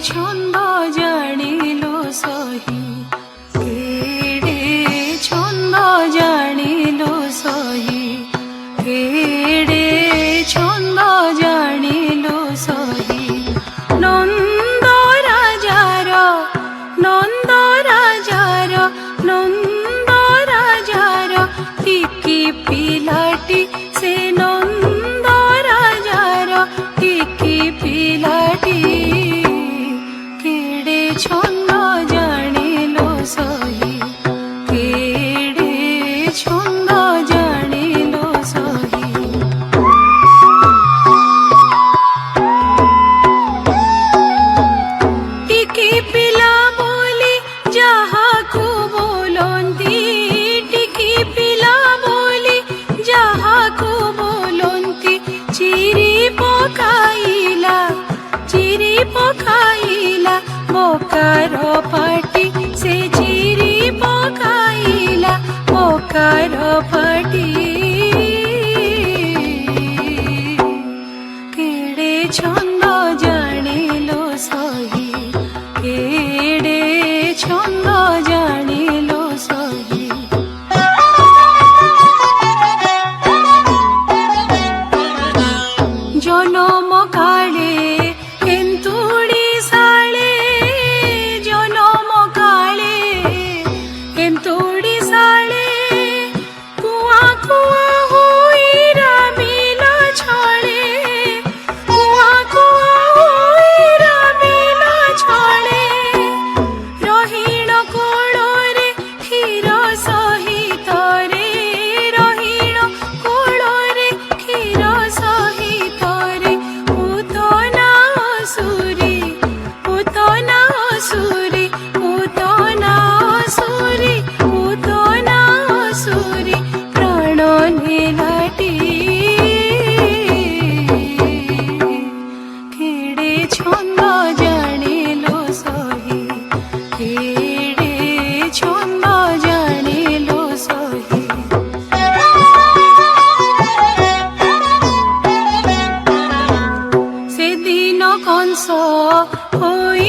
ছন্দ জানিল সহি, কেড়ে ছন্দ জানিল সহি, কেড়ে ছন্দ জানিল সহি। নন্দ রাজার, নন্দ রাজার, নন্দ রাজার টিকি পিলাটি, সে নন্দ রাজার টিকি পিলাটি। ছন্দ জানিল সহি, কেড়ে ছন্দ জানিল সহি। টিকি পিলা বলি যাহাকু বলন্তি, টিকি পিলা বলি যাহাকু বলন্তি। চিরি পকাইলা, চিরি পকাইলা বোকার পাটি, সে চিরি পকাইলা বোকার পাটি। কেড়ে ছন্দ জানিল সহি, কেড়ে ছন্দ জানিল সহি। জনম কালে এন্তুড়ি সালে, জনম কালে এন্তুড়ি সালে। কুয়া কুয়া হইরা মিল ছড়ে, কুয়া কুয়া হইরা মিল ছড়ে। রহিণ কোଳରେ ক্ষীর সহিত রে, রহিণ কোଳରେ ক্ষীর সহিত রে। পুতনা অসুরি, পুতনা অসুরি, পুতনা অসুরি, পুতনা অসুরি প্রাণ নেলাটি। কেড়ে ছন্দ জানিল সহি, কেড়ে ছন্দ জানিল সহি। সেদিন কংস হই